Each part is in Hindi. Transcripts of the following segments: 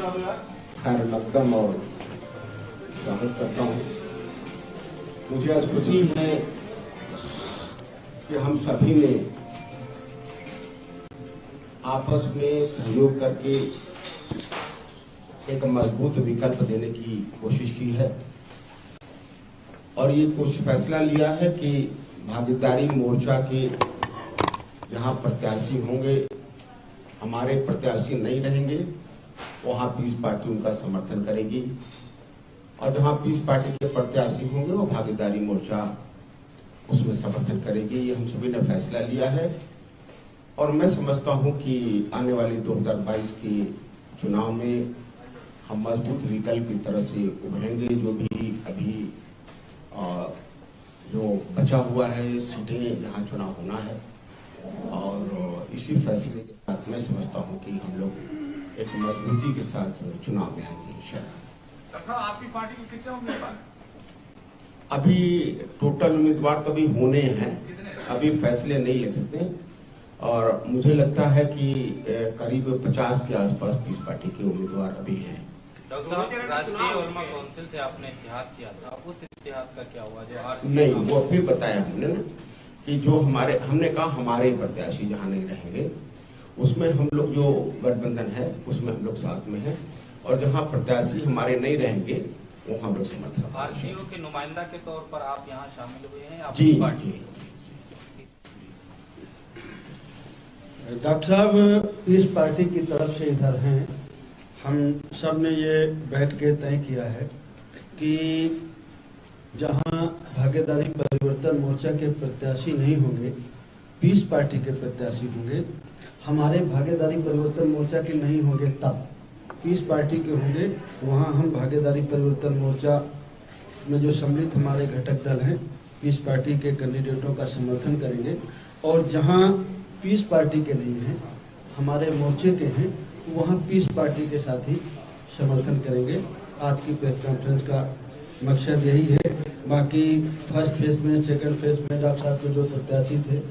खैर मकदम और स्वागत करता हूँ। मुझे आज खुशी है कि हम सभी ने आपस में सहयोग करके एक मजबूत विकल्प देने की कोशिश की है और ये कुछ फैसला लिया है कि भागीदारी मोर्चा के जहां प्रत्याशी होंगे, हमारे प्रत्याशी नहीं रहेंगे, वहां पीस पार्टी उनका समर्थन करेगी और जहां पीस पार्टी के प्रत्याशी होंगे वो भागीदारी मोर्चा उसमें समर्थन करेगी। ये हम सभी ने फैसला लिया है और मैं समझता हूं कि आने वाले 2022 के चुनाव में हम मजबूत विकल्प की तरह से उभरेंगे। जो भी अभी जो बचा हुआ है सीटें जहां चुनाव होना है और इसी फैसले के साथ मैं समझता हूं कि हम लोग एक मजबूती के साथ चुनाव में आएंगे इंशाअल्लाह। आपकी पार्टी के कितने उम्मीदवार? अभी टोटल उम्मीदवार तो अभी होने हैं, अभी फैसले नहीं ले सकते और मुझे लगता है कि करीब 50 के आसपास पीस पार्टी के उम्मीदवार अभी हैं। डॉक्टर साहब, राष्ट्रीय उलमा काउंसिल से आपने इत्तेहाद किया था, उस इत्तेहाद का क्या हुआ? जो नहीं, वो फिर बताया हमने ना कि जो हमने कहा हमारे प्रत्याशी जहां नहीं रहेंगे उसमें हम लोग जो गठबंधन है उसमें हम लोग साथ में हैं और जहां प्रत्याशी हमारे नहीं रहेंगे वो हम लोग समर्थन। आरसीओ के नुमाइंदा के तौर पर आप यहाँ शामिल हुए हैं? जी पार्टी डॉक्टर साहब इस पार्टी की तरफ से इधर हैं, हम सब ने ये बैठ के तय किया है कि जहां भागीदारी परिवर्तन मोर्चा के प्रत्याशी नहीं होंगे, पीस पार्टी के प्रत्याशी होंगे, हमारे भागीदारी परिवर्तन मोर्चा के नहीं होंगे तब पीस पार्टी के होंगे, वहां हम भागीदारी परिवर्तन मोर्चा में जो सम्मिलित हमारे घटक दल हैं पीस पार्टी के कैंडिडेटों का समर्थन करेंगे और जहां पीस पार्टी के नहीं हैं, हमारे मोर्चे के हैं, वहां पीस पार्टी के साथ ही समर्थन करेंगे। आज की प्रेस कॉन्फ्रेंस का मकसद यही है। बाकी फर्स्ट फेज में, सेकंड फेज में डॉक्टर साहब के जो प्रत्याशी थे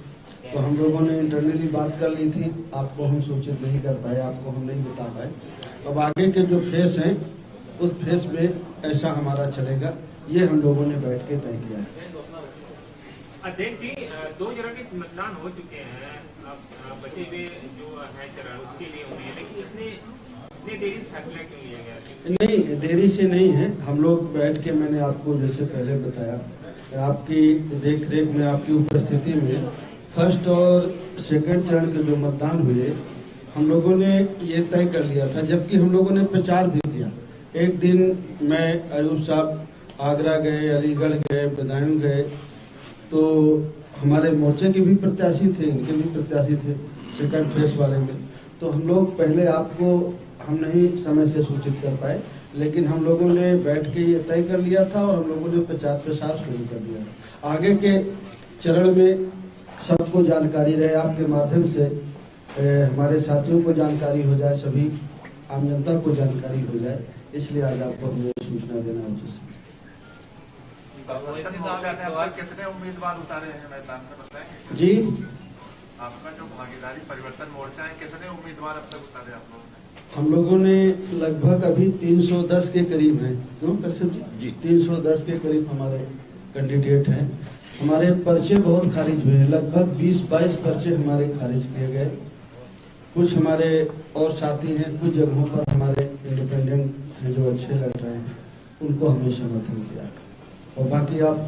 तो हम लोगों ने इंटरनली बात कर ली थी, आपको हम सूचित नहीं कर पाए, आपको हम नहीं बता पाए। अब आगे के जो फेज हैं उस फेज में ऐसा हमारा चलेगा, ये हम लोगों ने बैठ के तय किया है। अध्यक्ष जी, 2 चरण के मतदान हो चुके हैं, अब बचे हुए जो है चरण उसके लिए उन्हें, लेकिन इतने देरी से फैसला क्यों लिया गया? नहीं, देरी से नहीं है। हम लोग बैठ के, मैंने आपको जैसे पहले बताया, आपकी देख रेख में, आपकी उपस्थिति में फर्स्ट और सेकंड चरण के जो मतदान हुए हम लोगों ने ये तय कर लिया था, जबकि हम लोगों ने प्रचार भी किया। एक दिन मैं अयूब साहब आगरा गए, अलीगढ़ गए, बदायूं गए, तो हमारे मोर्चे के भी प्रत्याशी थे, इनके भी प्रत्याशी थे सेकंड फेज वाले में। तो हम लोग पहले आपको हम नहीं समय से सूचित कर पाए, लेकिन हम लोगों ने बैठ के ये तय कर लिया था और हम लोगों ने प्रचार प्रसार शुरू कर दिया था। आगे के चरण में सबको जानकारी रहे, आपके माध्यम से हमारे साथियों को जानकारी हो जाए, सभी आम जनता को जानकारी हो जाए, इसलिए आज आपको हमें सूचना देना उचित। कितने उम्मीदवार उतारे हैं मैदान में बताएंगे? जी, आपका जो भागीदारी परिवर्तन मोर्चा है, कितने उम्मीदवार अब तक उतारे आप लोगों ने? हम लोगों ने लगभग अभी 310 के करीब हैं। क्यों कश्यप जी? 310 के करीब हमारे कैंडिडेट हैं। हमारे पर्चे बहुत खारिज हुए हैं, लगभग 20-22 पर्चे हमारे खारिज किए गए। कुछ हमारे और साथी हैं, कुछ जगहों पर हमारे इंडिपेंडेंट हैं जो अच्छे लड़ रहे हैं, उनको हमने समर्थन किया। और बाकी आप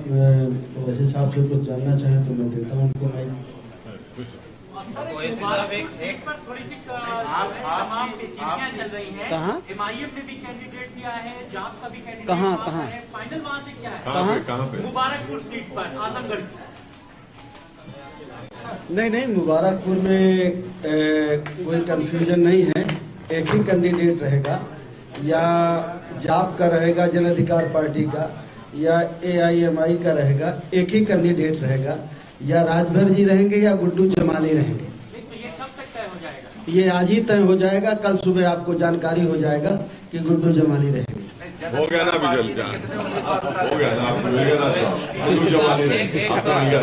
वैसे साहब से कुछ जानना चाहें तो मैं देता हूँ उनको। मैं चल रही है, एमआईएम ने भी कैंडिडेट दिया है, जाप का भी कैंडिडेट कहाँ फाइनल वहाँ से क्या है? कहाँ पे? मुबारकपुर सीट पर, आजमगढ़। नहीं, मुबारकपुर में कोई कंफ्यूजन नहीं है। एक ही कैंडिडेट रहेगा, या जाप का रहेगा जन अधिकार पार्टी का, या एआईएमआई का रहेगा, एक ही कैंडिडेट रहेगा। या राजभर जी रहेंगे या गुड्डू जमाली रहेंगे। तो ये कब तक तय हो जाएगा? ये आज ही तय हो जाएगा, कल सुबह आपको जानकारी हो जाएगा कि गुड्डू जमाली रहेंगे। हो गया ना अभी जल्द हो गया ना, आपको मिल गया ना, गुड्डू जमाली रहेंगे, आपको मिल गया।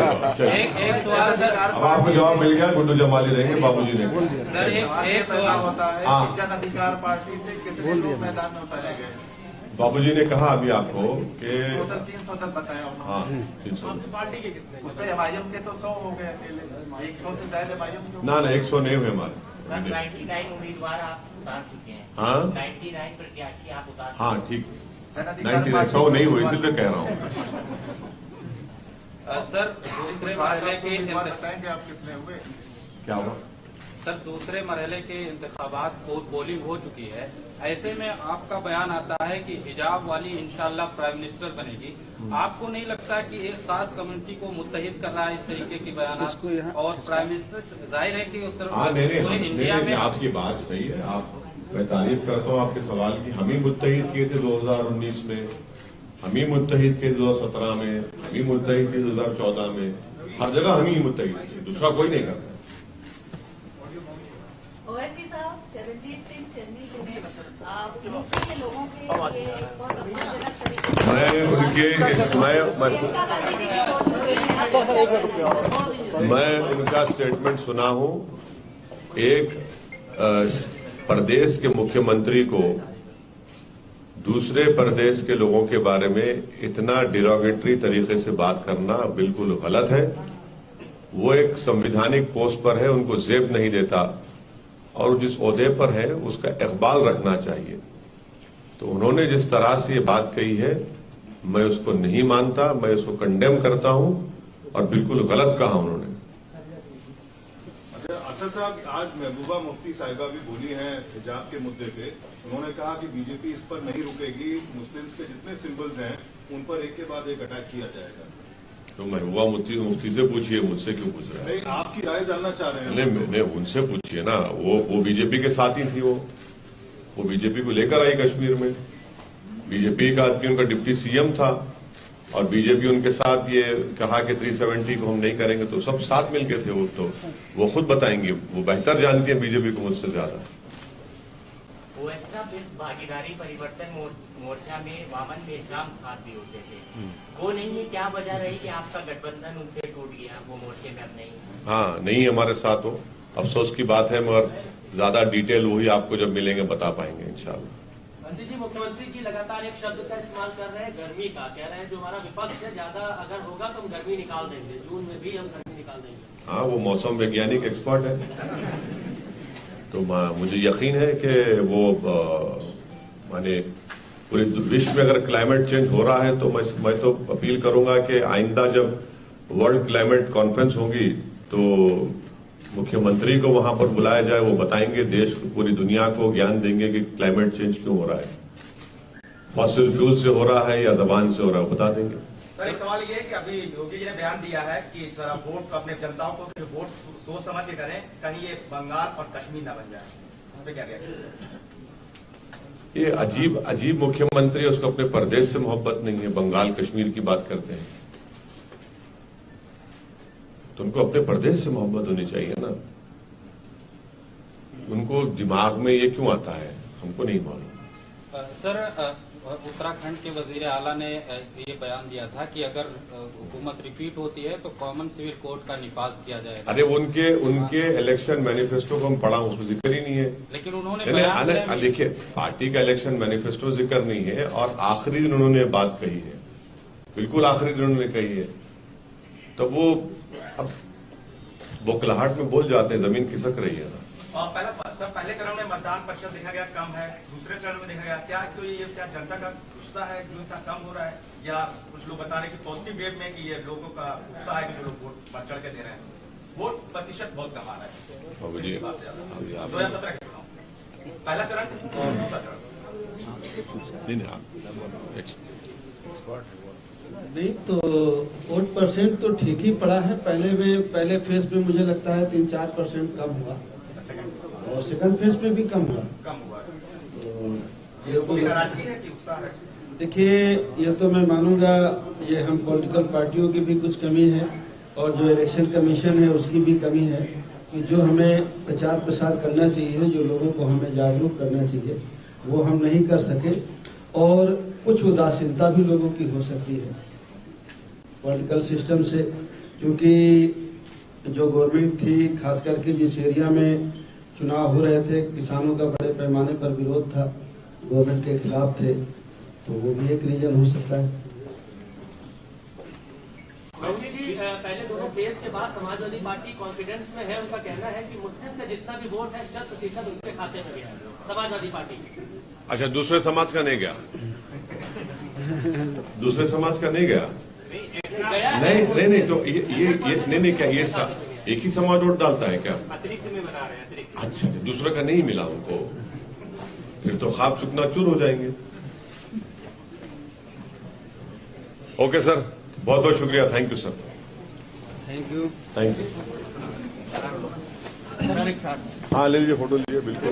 एक सवाल सर, अब आपको जवाब मिल गया, गुड्डू जमाली रहेंगे, बाबूजी रहेंगे। सर एक सवाल होता है हाँ। जन अधिकार पार्टी से कितने लोग मैदान में उतारे गए? बाबूजी ने कहा अभी आपको कि टोटल 300 तक बताया उन्होंने। हाँ 300 पार्टी के कितने? उस पे एमआईएम के तो 100 हो गए अकेले, 100 से ज्यादा एमआईएम के। ना 100 नहीं हुए हमारे। सर 99 उम्मीदवार आप उतार चुके हैं। हाँ 99 प्रत्याशी आप उतार हाँ ठीक, जन अधिकार 99 100 नहीं हुए, इसलिए कह रहा हूँ। सर दूसरे मरहले के बताएंगे आप कितने हुए? क्या हुआ? सर दूसरे मरहले के इंतखाबात पोलिंग हो चुकी है, ऐसे में आपका बयान आता है कि हिजाब वाली इंशाल्लाह प्राइम मिनिस्टर बनेगी। आपको नहीं लगता कि एक खास कम्युनिटी को मुत्तहिद कर रहा है इस तरीके की बयान? और प्राइम मिनिस्टर जाहिर है कि उत्तर पूरे इंडिया में आपकी बात सही है, आप मैं तारीफ करता हूँ आपके सवाल की। हम ही मुत्तहिद किए थे 2019 में, हम ही मुत्तहिद किए 2017 में, हम ही मुत्तहिद किए 2014 में, हर जगह हम ही मुत्तहिद किए, दूसरा कोई नहीं करता। ओवैसी साहब, चरणजीत सिंह चन्नी सिंह यूपी के लोगों के लिए बहुत अपमानजनक तरीके से मैं उनका स्टेटमेंट सुना हूं। एक प्रदेश के मुख्यमंत्री को दूसरे प्रदेश के लोगों के बारे में इतना डिरोगेटरी तरीके से बात करना बिल्कुल गलत है। वो एक संवैधानिक पोस्ट पर है, उनको जेब नहीं देता और जिस ओहदे पर है उसका इकबाल रखना चाहिए। तो उन्होंने जिस तरह से ये बात कही है मैं उसको नहीं मानता, मैं उसको कंडेम करता हूं और बिल्कुल गलत कहा उन्होंने। असद साहब, आज महबूबा मुफ्ती साहिबा भी बोली हैं हिजाब के मुद्दे पे। उन्होंने कहा कि बीजेपी इस पर नहीं रुकेगी, मुस्लिम्स के जितने सिंबल्स हैं उन पर एक के बाद एक अटैक किया जाएगा। तो महबूबा मुफ्ती से पूछिए, मुझसे क्यों पूछ रहे हैं? नहीं, आपकी राय जानना चाह रहे हैं। नहीं, उनसे पूछिए ना, वो बीजेपी के साथ ही थी। वो बीजेपी को लेकर आई कश्मीर में, बीजेपी का आदमी उनका डिप्टी सीएम था और बीजेपी उनके साथ ये कहा कि 370 को हम नहीं करेंगे, तो सब साथ मिलके थे। वो खुद बताएंगे, वो बेहतर जानती है बीजेपी को मुझसे ज्यादा। ओवैसी साहब, इस भागीदारी परिवर्तन मोर्चा में वामन मेश्राम साथ भी होते थे, वो नहीं है, क्या वजह रही कि आपका गठबंधन उनसे टूट गया, वो मोर्चे में अब नहीं? हाँ, नहीं हमारे साथ हो, अफसोस की बात है, मगर ज्यादा डिटेल वही आपको जब मिलेंगे बता पाएंगे इंशाल्लाह। जी, मुख्यमंत्री जी लगातार एक शब्द का इस्तेमाल कर रहे हैं, गर्मी का। कह रहे हैं जो हमारा विपक्ष है ज्यादा अगर होगा तो हम गर्मी निकाल देंगे, जून में भी हम गर्मी निकाल देंगे। हाँ, वो मौसम वैज्ञानिक एक्सपर्ट है, तो मुझे यकीन है कि वो माने पूरे विश्व में अगर क्लाइमेट चेंज हो रहा है तो मैं तो अपील करूंगा कि आइंदा जब वर्ल्ड क्लाइमेट कॉन्फ्रेंस होगी तो मुख्यमंत्री को वहां पर बुलाया जाए, वो बताएंगे देश को, पूरी दुनिया को ज्ञान देंगे कि क्लाइमेट चेंज क्यों हो रहा है, फॉसिल फ्यूल से हो रहा है या जबान से हो रहा है, बता देंगे। सर, एक सवाल ये है कि अभी योगी जी ने बयान दिया है कि सर आप वोट अपने जनताओं को सिर्फ वोट सोच समझ के करें, कहीं ये बंगाल और कश्मीर न बन जाए, उस पर क्या कहते? ये अजीब मुख्यमंत्री है, उसको अपने प्रदेश से मोहब्बत नहीं है, बंगाल कश्मीर की बात करते हैं, तो उनको अपने प्रदेश से मोहब्बत होनी चाहिए ना। उनको दिमाग में ये क्यों आता है हमको नहीं मालूम। सर, उत्तराखंड के वजीर आला ने ये बयान दिया था कि अगर हुकूमत रिपीट होती है तो कॉमन सिविल कोड का निफाज किया जाएगा। अरे उनके इलेक्शन मैनिफेस्टो को हम पढ़ा, उसमें जिक्र ही नहीं है। लेकिन उन्होंने देखिए, पार्टी का इलेक्शन मैनिफेस्टो जिक्र नहीं है और आखिरी दिन उन्होंने बात कही है, बिल्कुल आखिरी दिन उन्होंने कही है, तो वो अब बोखलाहट में बोल जाते हैं, जमीन खिसक रही है ना। पहले चरण में मतदान प्रतिशत देखा गया कम है, दूसरे चरण में देखा गया क्या क्या जनता का गुस्सा है जो इतना कम हो रहा है, या कुछ लोग बता रहे हैं कि पॉजिटिव वेव में कि ये लोगों का गुस्सा है कि जो लोग वोट बढ़ चढ़ के दे रहे हैं, वोट प्रतिशत बहुत कम आ रहा है 2017 के चुनाव, पहला चरण और दूसरा चरण। नहीं तो वोट परसेंट तो ठीक ही पड़ा है, पहले फेज पे मुझे लगता है 3-4% कम हुआ और सेकंड फेज पे भी कम हुआ। तो ये तो नाराजगी है कि उत्साह है? देखिए, ये तो मैं मानूंगा ये हम पॉलिटिकल पार्टियों की भी कुछ कमी है और जो इलेक्शन कमीशन है उसकी भी कमी है, कि जो हमें प्रचार प्रसार करना चाहिए, जो लोगों को हमें जागरूक करना चाहिए, वो हम नहीं कर सके और कुछ उदासीनता भी लोगों की हो सकती है पॉलिटिकल सिस्टम से, क्योंकि जो गवर्नमेंट थी, खास करके जिस एरिया में चुनाव हो रहे थे, किसानों का बड़े पैमाने पर विरोध था, गवर्नमेंट के खिलाफ थे, तो वो भी एक रीजन हो सकता है। वैसे भी पहले दोनों फेज के बाद समाजवादी पार्टी कॉन्फिडेंस में है, उनका कहना है कि मुस्लिम का जितना भी वोट है 100% उनके खाते में गया है समाजवादी पार्टी। अच्छा, दूसरे समाज का नहीं गया? दूसरे समाज का नहीं गया? नहीं, तो ये नहीं, क्या ये एक ही समाज वोट डालता है क्या? अतिरिक्त में बता रहे हैं, अतिरिक्त। अच्छा, दूसरे का नहीं मिला उनको, फिर तो ख्वाब चूर हो जाएंगे। ओके सर, बहुत बहुत शुक्रिया, thank you sir. Thank you. हाँ, ले लीजिए, फोटो लीजिए, बिल्कुल।